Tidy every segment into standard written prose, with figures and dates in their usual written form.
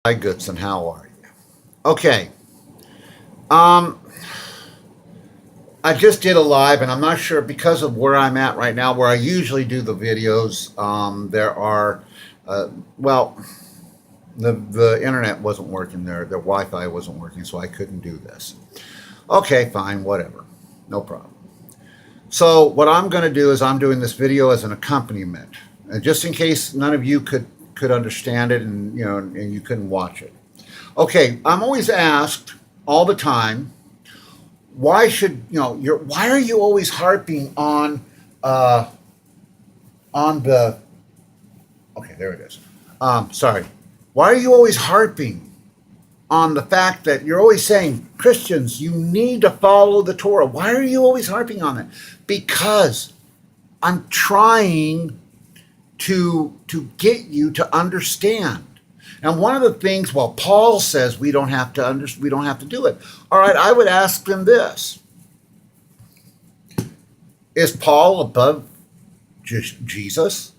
Hi, Goodson. How are you? Okay. Um, I just did a live, and I'm not sure because of where I'm at right now, where I usually do the videos. There are, uh, well, the internet wasn't working there. The Wi-Fi wasn't working, so I couldn't do this. Okay, fine, whatever, no problem. So what I'm going to do is I'm doing this video as an accompaniment, and just in case none of you could understand it, and and you couldn't watch it. Okay, I'm always asked all the time, why should why are you always harping uh on the okay, there it is. Sorry. Why are you always harping on the fact that you're always saying, Christians, you need to follow the Torah? Why are you always harping on it? Because I'm trying to get you to understand. And one of the things, well, Paul says we don't have to do it. All right, I would ask them this: is Paul above Jesus?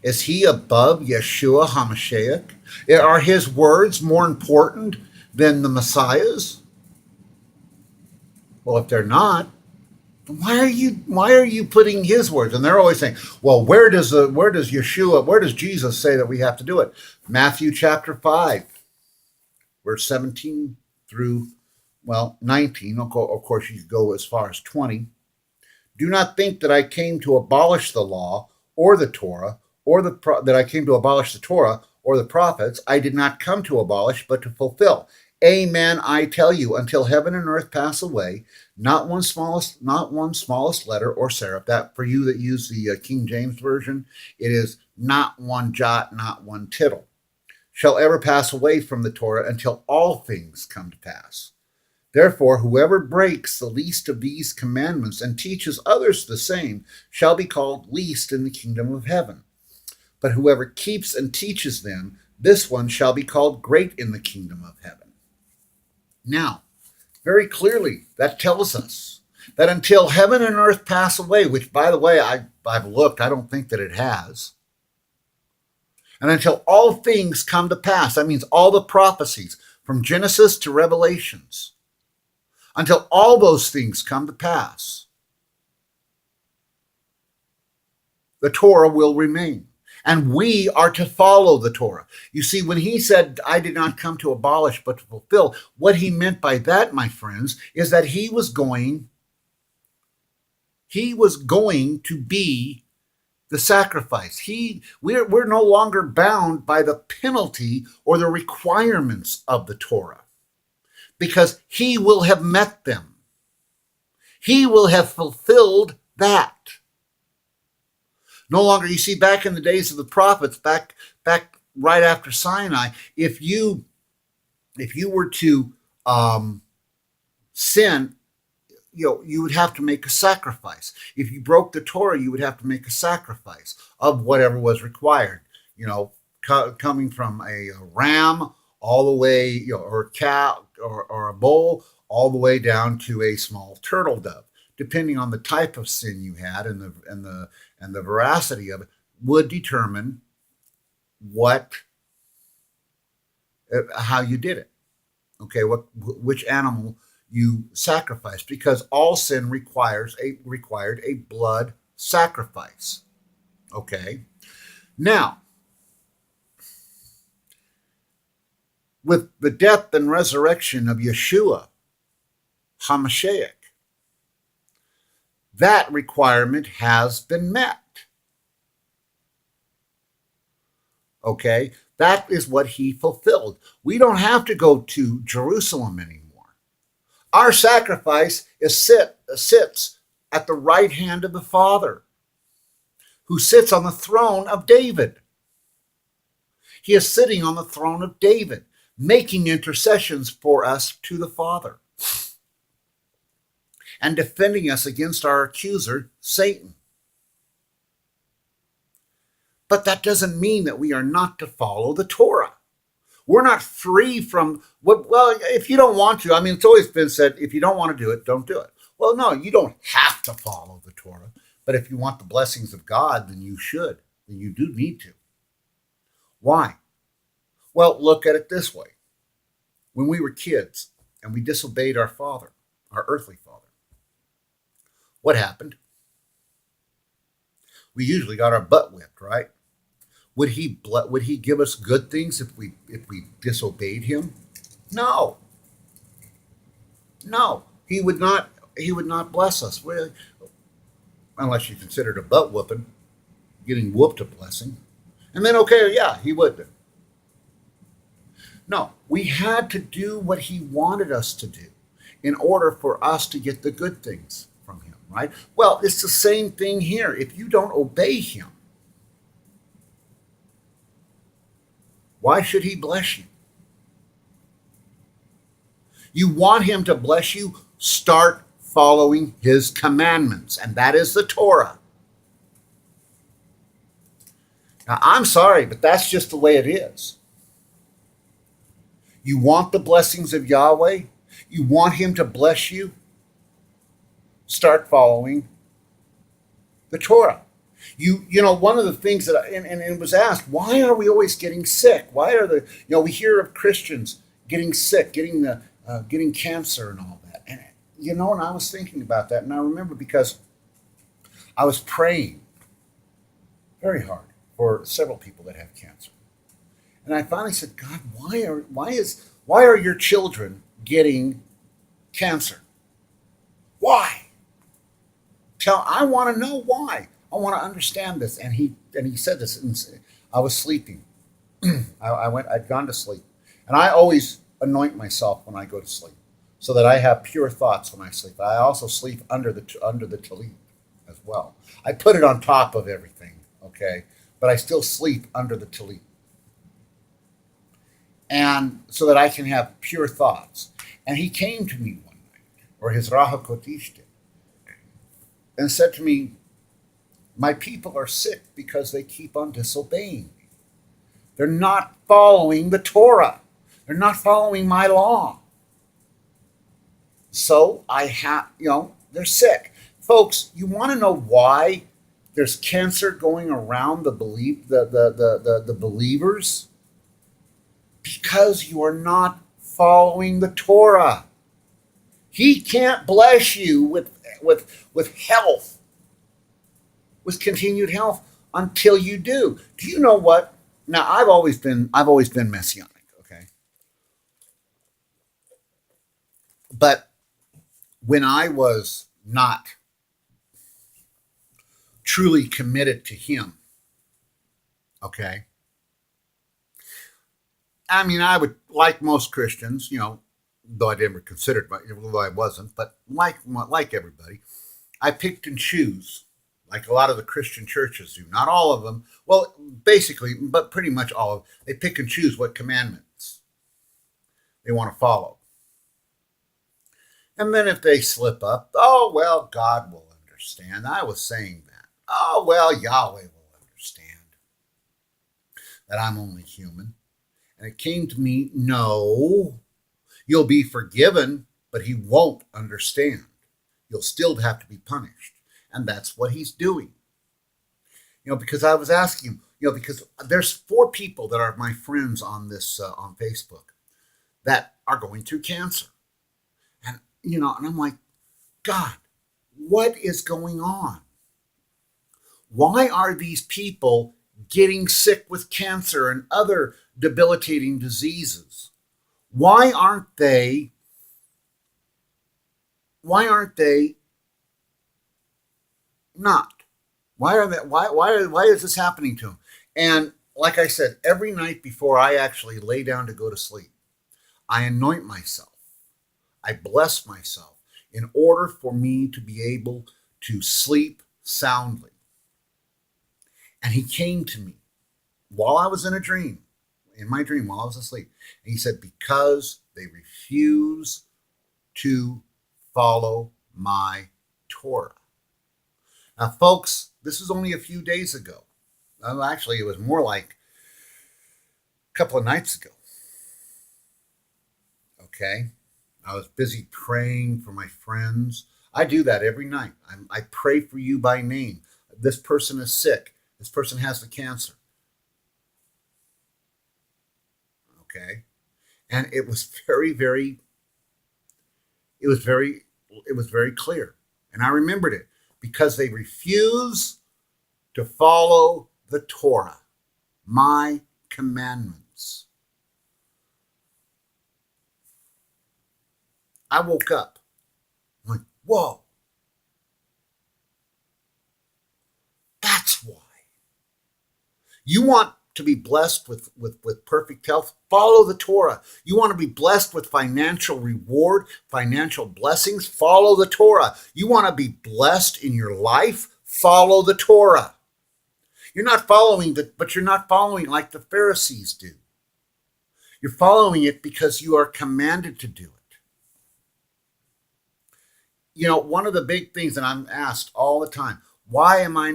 Is he above Yeshua HaMashiach? Are his words more important than the Messiah's? Well, if they're not, why are you putting his words? And they're always saying, well, where does Yeshua, where does Jesus say that we have to do it? Matthew chapter 5, verse 17 through 19. Of course, you go as far as 20. Do not think that I came to abolish the law or the Torah, that I came to abolish the Torah or the prophets. I did not come to abolish, but to fulfill. Amen, I tell you, until heaven and earth pass away, not one smallest letter or serif. That for you that use the King James version, it is not one jot, not one tittle, shall ever pass away from the Torah until all things come to pass. Therefore, whoever breaks the least of these commandments and teaches others the same shall be called least in the kingdom of heaven. But whoever keeps and teaches them, this one shall be called great in the kingdom of heaven. Now, very clearly, that tells us that until heaven and earth pass away, which, by the way, I've looked, I don't think that it has, and until all things come to pass, that means all the prophecies from Genesis to Revelations, until all those things come to pass, the Torah will remain. And we are to follow the Torah. You see, when he said, I did not come to abolish, but to fulfill, what he meant by that, my friends, is that he was going to be the sacrifice. We're no longer bound by the penalty or the requirements of the Torah, because he will have met them. He will have fulfilled that. No longer, you see, back in the days of the prophets, back right after Sinai, if you were to sin, you would have to make a sacrifice. If you broke the Torah, you would have to make a sacrifice of whatever was required. Coming from a ram all the way, or a cow, or a bull, all the way down to a small turtle dove, depending on the type of sin you had and the veracity of it, would determine how you did it. Okay, which animal you sacrificed, because all sin required a blood sacrifice. Okay, now with the death and resurrection of Yeshua HaMashiach, that requirement has been met. Okay, that is what he fulfilled. We don't have to go to Jerusalem anymore. Our sacrifice sits at the right hand of the Father, who sits on the throne of David. He is sitting on the throne of David, making intercessions for us to the Father and defending us against our accuser, Satan. But that doesn't mean that we are not to follow the Torah. We're not free from if you don't want to. I mean, it's always been said, if you don't want to do it, don't do it. Well, no, you don't have to follow the Torah. But if you want the blessings of God, then you should. Then you do need to. Why? Well, look at it this way. When we were kids and we disobeyed our father, our earthly father, what happened? We usually got our butt whipped, right? Would he give us good things if we disobeyed him? No, no, he would not bless us, really, unless you considered a butt whooping, getting whooped a blessing. And then, okay, yeah, he would. No, we had to do what he wanted us to do in order for us to get the good things from him, right? Well, it's the same thing here. If you don't obey him, why should he bless you? You want him to bless you? Start following his commandments, and that is the Torah. Now, I'm sorry, but that's just the way it is. You want the blessings of Yahweh? You want him to bless you? Start following the Torah. You know, one of the things that and it was asked, why are we always getting sick? Why are we hear of Christians getting sick, getting cancer and all that. And and I was thinking about that, and I remember because I was praying very hard for several people that have cancer. And I finally said, God, why are your children getting cancer? Why? I want to know why. I want to understand this. And he said this. And I was sleeping. I'd gone to sleep. And I always anoint myself when I go to sleep so that I have pure thoughts when I sleep. I also sleep under the tallit as well. I put it on top of everything, okay? But I still sleep under the tallit. And so that I can have pure thoughts. And he came to me one night, or his Rahakotish did, and said to me, my people are sick because they keep on disobeying me. They're not following the Torah. They're not following my law. So they're sick. Folks, you want to know why there's cancer going around the believers? Because you are not following the Torah. He can't bless you with health, with continued health until you do. Do you know what? Now I've always been messianic, okay? But when I was not truly committed to him, okay? I mean, I would, like most Christians, though I never considered, though I wasn't, but like everybody, I picked and choose, like a lot of the Christian churches do. Not all of them. Well, basically, but pretty much all of them. They pick and choose what commandments they want to follow. And then if they slip up, oh, well, God will understand. I was saying that. Oh, well, Yahweh will understand that I'm only human. And it came to me, no, you'll be forgiven, but he won't understand. You'll still have to be punished. And that's what he's doing. Because I was asking him, because there's 4 people that are my friends on this, on Facebook that are going through cancer. And, and I'm like, God, what is going on? Why are these people getting sick with cancer and other debilitating diseases? Why aren't they not? Why is this happening to them? And like I said, every night before I actually lay down to go to sleep, I anoint myself. I bless myself in order for me to be able to sleep soundly. And he came to me while I was in my dream while I was asleep. And he said, because they refuse to follow my Torah. Now, folks, this was only a few days ago. Well, actually, it was more like a couple of nights ago. Okay? I was busy praying for my friends. I do that every night. I pray for you by name. This person is sick. This person has the cancer. Okay. And it was it was very clear. And I remembered it because they refuse to follow the Torah, my commandments. I woke up. I'm like, whoa, that's why. You want to be blessed with perfect health? Follow the Torah. You want to be blessed with financial reward, financial blessings? Follow the Torah. You want to be blessed in your life? Follow the Torah. You're not following but you're not following like the Pharisees do. You're following it because you are commanded to do it. You know, one of the big things that I'm asked all the time, why am I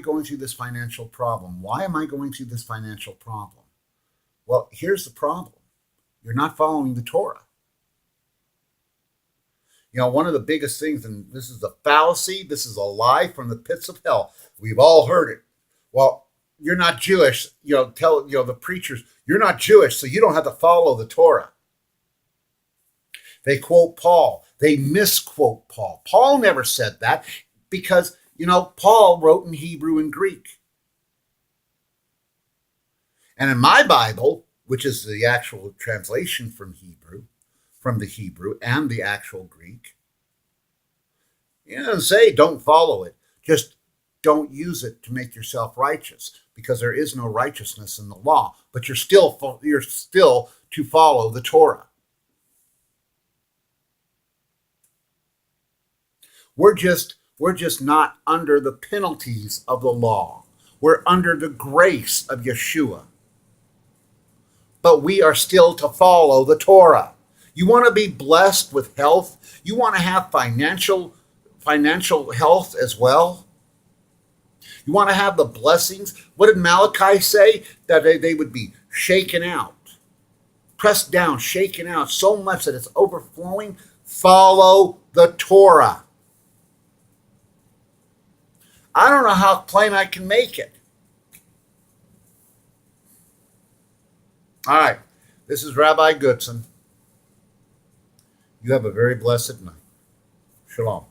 going through this financial problem? Why am I going through this financial problem? Well, here's the problem. You're not following the Torah. You know, one of the biggest things, and this is a fallacy, this is a lie from the pits of hell. We've all heard it. Well, you're not Jewish. Tell the preachers, you're not Jewish, so you don't have to follow the Torah. They quote Paul. They misquote Paul. Paul never said that because, Paul wrote in Hebrew and Greek. And in my Bible, which is the actual translation from the Hebrew and the actual Greek, it doesn't say don't follow it. Just don't use it to make yourself righteous, because there is no righteousness in the law. But you're still to follow the Torah. We're just not under the penalties of the law. We're under the grace of Yeshua. But we are still to follow the Torah. You want to be blessed with health? You want to have financial health as well? You want to have the blessings? What did Malachi say? That they would be shaken out, pressed down, shaken out so much that it's overflowing. Follow the Torah. I don't know how plain I can make it. All right. This is Rabbi Goodson. You have a very blessed night. Shalom.